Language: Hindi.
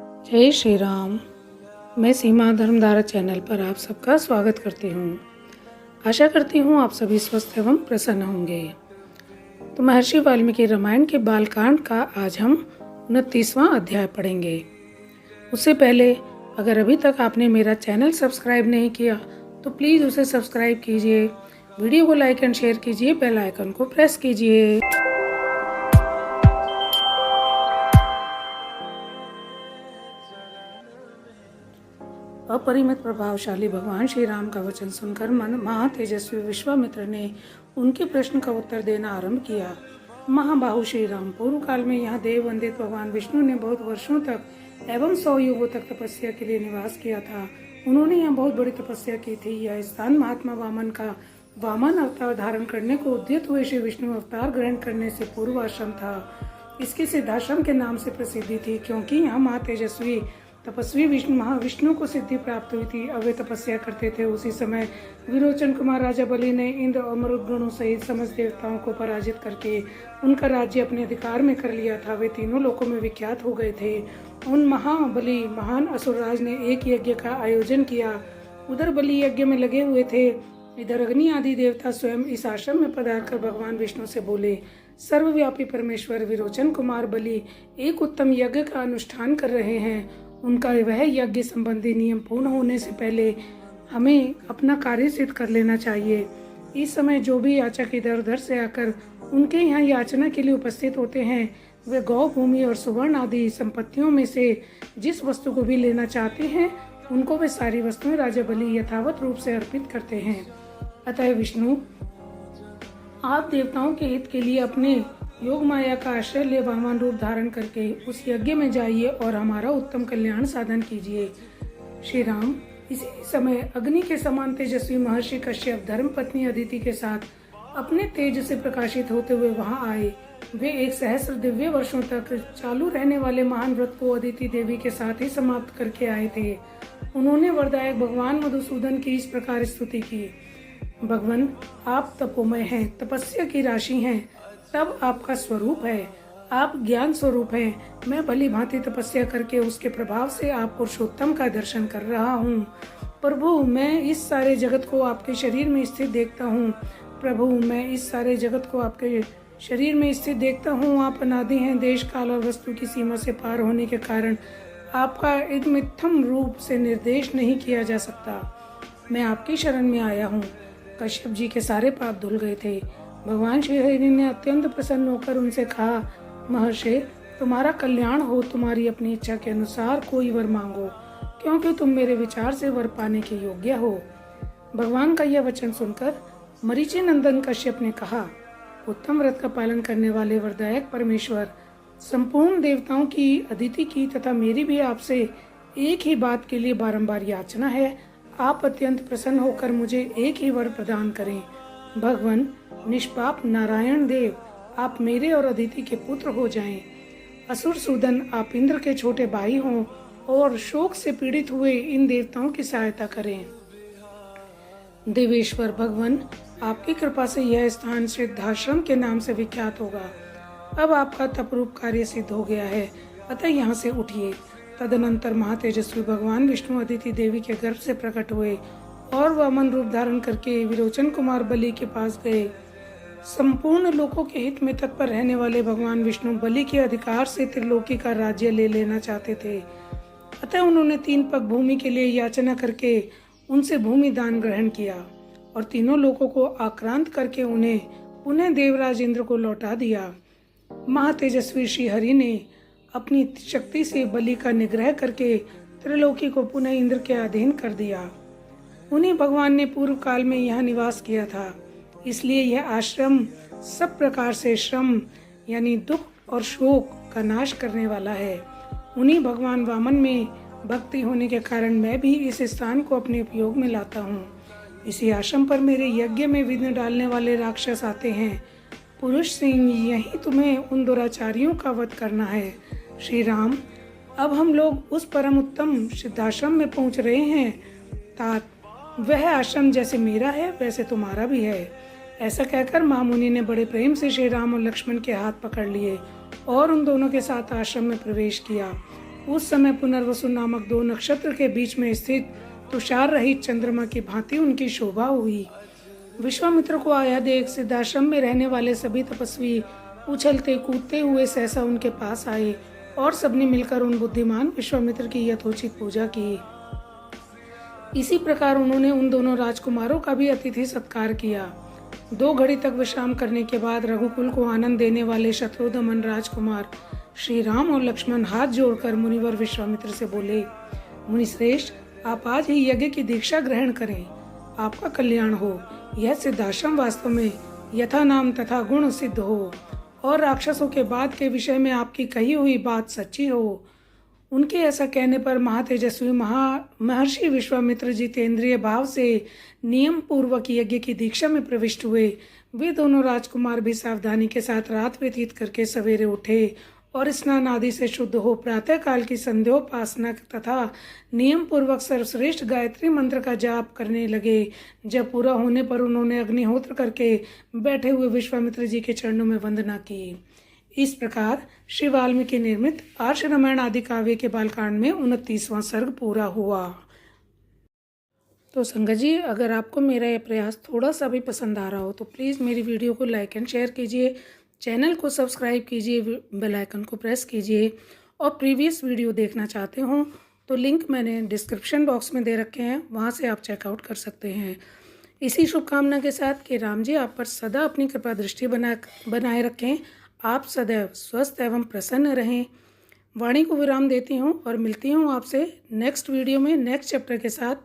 जय श्री राम। मैं सीमा धर्मधारा चैनल पर आप सबका स्वागत करती हूँ। आशा करती हूँ आप सभी स्वस्थ एवं प्रसन्न होंगे। तो महर्षि वाल्मीकि रामायण के बालकांड का आज हम 29वां अध्याय पढ़ेंगे। उससे पहले अगर अभी तक आपने मेरा चैनल सब्सक्राइब नहीं किया तो प्लीज़ उसे सब्सक्राइब कीजिए, वीडियो को लाइक एंड शेयर कीजिए, बेल आइकन को प्रेस कीजिए। अपरिमित प्रभावशाली भगवान श्री राम का वचन सुनकर महातेजस्वी विश्वामित्र ने उनके प्रश्न का उत्तर देना आरंभ किया। महाबाहु श्री राम, पूर्व काल में यहाँ देव वंदित भगवान विष्णु ने बहुत वर्षों तक एवं 100 युगों तक तपस्या के लिए निवास किया था। उन्होंने यहाँ बहुत बड़ी तपस्या की थी। यह स्थान महात्मा वामन का वामन अवतार धारण करने को उद्यत हुए श्री विष्णु अवतार ग्रहण करने से पूर्व आश्रम था। इसकी सिद्धाश्रम के नाम से प्रसिद्धि थी, क्योंकि यहाँ महातेजस्वी तपस्वी महाविष्णु को सिद्धि प्राप्त हुई थी। अब वे तपस्या करते थे। उसी समय विरोचन कुमार राजा बलि ने इंद्र और मरुद्गणों सहित समस्त देवताओं को पराजित करके उनका राज्य अपने अधिकार में कर लिया था। वे तीनों लोकों में विख्यात हो गए थे। उन महाबली महान असुरराज ने एक यज्ञ का आयोजन किया। उधर बलि यज्ञ में लगे हुए थे, इधर अग्नि आदि देवता स्वयं इस आश्रम में पधार कर भगवान विष्णु से बोले, सर्वव्यापी परमेश्वर विरोचन कुमार बलि एक उत्तम यज्ञ का अनुष्ठान कर रहे हैं। उनका वह यज्ञ संबंधी नियम पूर्ण होने से पहले हमें अपना कार्य सिद्ध कर लेना चाहिए। इस समय जो भी याचक इधर उधर से आकर उनके यहाँ याचना के लिए उपस्थित होते हैं, वे गौ भूमि और सुवर्ण आदि संपत्तियों में से जिस वस्तु को भी लेना चाहते हैं, उनको वे सारी वस्तुएं राजा बलि यथावत रूप से अर्पित करते हैं। अतः विष्णु, आप देवताओं के हित के लिए अपने योग माया का आश्रय ले भगवान रूप धारण करके उस यज्ञ में जाइए और हमारा उत्तम कल्याण साधन कीजिए। श्री राम, इसी समय अग्नि के समान तेजस्वी महर्षि कश्यप धर्म पत्नी अदिति के साथ अपने तेज से प्रकाशित होते हुए वहां आए। वे 1 सहस्त्र दिव्य वर्षों तक चालू रहने वाले महान व्रत को अदिति देवी के साथ ही समाप्त करके आए थे। उन्होंने वरदायक भगवान मधुसूदन की इस प्रकार स्तुति की, भगवान आप तपोमय हैं, तपस्या की राशि हैं, तब आपका स्वरूप है, आप ज्ञान स्वरूप हैं। मैं भली भांति तपस्या करके उसके प्रभाव से आप पुरुषोत्तम का दर्शन कर रहा हूँ। प्रभु, मैं इस सारे जगत को आपके शरीर में स्थित देखता हूँ। प्रभु, मैं इस सारे जगत को आपके शरीर में स्थित देखता हूँ। आप अनादि हैं, देश काल और वस्तु की सीमा से पार होने के कारण आपका इदमित्थम रूप से निर्देश नहीं किया जा सकता। मैं आपकी शरण में आया हूँ। कश्यप जी के सारे पाप धुल गए थे। भगवान श्री हरि ने अत्यंत प्रसन्न होकर उनसे कहा, महर्षि, तुम्हारा कल्याण हो, तुम्हारी अपनी इच्छा के अनुसार कोई वर मांगो, क्योंकि तुम मेरे विचार से वर पाने के योग्य हो। भगवान का यह वचन सुनकर मरीचि नंदन कश्यप ने कहा, उत्तम व्रत का पालन करने वाले वरदायक परमेश्वर, संपूर्ण देवताओं की, अदिति की तथा मेरी भी आपसे एक ही बात के लिए बारंबार याचना है। आप अत्यंत प्रसन्न होकर मुझे एक ही वर प्रदान करें। भगवान निष्पाप नारायण देव, आप मेरे और अदिति के पुत्र हो जाएं। असुर सूदन, आप इंद्र के छोटे भाई हों और शोक से पीड़ित हुए इन देवताओं की सहायता करें। देवेश्वर भगवान, आपकी कृपा से यह स्थान सिद्धाश्रम के नाम से विख्यात होगा। अब आपका तपरूप कार्य सिद्ध हो गया है, अतः यहाँ से उठिए। तदनंतर महातेजस्वी भगवान विष्णु अदिति देवी के गर्भ से प्रकट हुए और वामन रूप धारण करके विरोचन कुमार बलि के पास गए। संपूर्ण लोकों के हित में तत्पर रहने वाले भगवान विष्णु बलि के अधिकार से त्रिलोकी का राज्य ले लेना चाहते थे। अतः उन्होंने 3 पग भूमि के लिए याचना करके उनसे भूमि दान ग्रहण किया और तीनों लोकों को आक्रांत करके उन्हें पुनः देवराज इंद्र को लौटा दिया। महातेजस्वी श्री हरि ने अपनी शक्ति से बलि का निग्रह करके त्रिलोकी को पुनः इंद्र के अधीन कर दिया। उन्हीं भगवान ने पूर्व काल में यहाँ निवास किया था, इसलिए यह आश्रम सब प्रकार से श्रम यानी दुख और शोक का नाश करने वाला है। उन्हीं भगवान वामन में भक्ति होने के कारण मैं भी इस स्थान को अपने उपयोग में लाता हूँ। इसी आश्रम पर मेरे यज्ञ में विघ्न डालने वाले राक्षस आते हैं। पुरुष सिंह, यही तुम्हें उन दुराचारियों का वध करना है। श्री राम, अब हम लोग उस परम उत्तम सिद्धाश्रम में पहुँच रहे हैं। तात, वह आश्रम जैसे मेरा है वैसे तुम्हारा भी है। ऐसा कहकर महामुनि ने बड़े प्रेम से श्री राम और लक्ष्मण के हाथ पकड़ लिए और उन दोनों के साथ आश्रम में प्रवेश किया। उस समय पुनर्वसु नामक 2 नक्षत्र के बीच में स्थित तुषार रहित चंद्रमा की भांति उनकी शोभा हुई। विश्वामित्र को आया देख सिद्धाश्रम में रहने वाले सभी तपस्वी उछलते कूदते हुए सहसा उनके पास आए और सबने मिलकर उन बुद्धिमान विश्वामित्र की यथोचित पूजा की। इसी प्रकार उन्होंने उन दोनों राजकुमारों का भी अतिथि सत्कार किया। 2 घड़ी तक विश्राम करने के बाद रघुकुल को आनंद देने वाले शत्रुघ्न राजकुमार श्री राम और लक्ष्मण हाथ जोड़कर मुनिवर विश्वामित्र से बोले, मुनिश्रेष्ठ, आप आज ही यज्ञ की दीक्षा ग्रहण करें, आपका कल्याण हो। यह सिद्धाश्रम वास्तव में यथा नाम तथा गुण सिद्ध हो और राक्षसों के बाद के विषय में आपकी कही हुई बात सच्ची हो। उनके ऐसा कहने पर महातेजस्वी महर्षि विश्वामित्र जितेंद्रिय भाव से नियम पूर्वक यज्ञ की दीक्षा में प्रविष्ट हुए। वे दोनों राजकुमार भी सावधानी के साथ रात व्यतीत करके सवेरे उठे और स्नान आदि से शुद्ध हो प्रातः काल की संध्योपासना तथा नियम पूर्वक सर्वश्रेष्ठ गायत्री मंत्र का जाप करने लगे। जब पूरा होने पर उन्होंने अग्निहोत्र करके बैठे हुए विश्वामित्र जी के चरणों में वंदना की। इस प्रकार श्री वाल्मीकि निर्मित आर्ष रामायण आदि काव्य के बालकांड में 29वां सर्ग पूरा हुआ। तो संगत जी, अगर आपको मेरा यह प्रयास थोड़ा सा भी पसंद आ रहा हो तो प्लीज़ मेरी वीडियो को लाइक एंड शेयर कीजिए, चैनल को सब्सक्राइब कीजिए, बेल आइकन को प्रेस कीजिए और प्रीवियस वीडियो देखना चाहते हो तो लिंक मैंने डिस्क्रिप्शन बॉक्स में दे रखे हैं, वहाँ से आप चेकआउट कर सकते हैं। इसी शुभकामना के साथ कि राम जी आप पर सदा अपनी कृपा दृष्टि बनाए रखें, आप सदैव स्वस्थ एवं प्रसन्न रहें। वाणी को विराम देती हूँ और मिलती हूँ आपसे नेक्स्ट वीडियो में नेक्स्ट चैप्टर के साथ।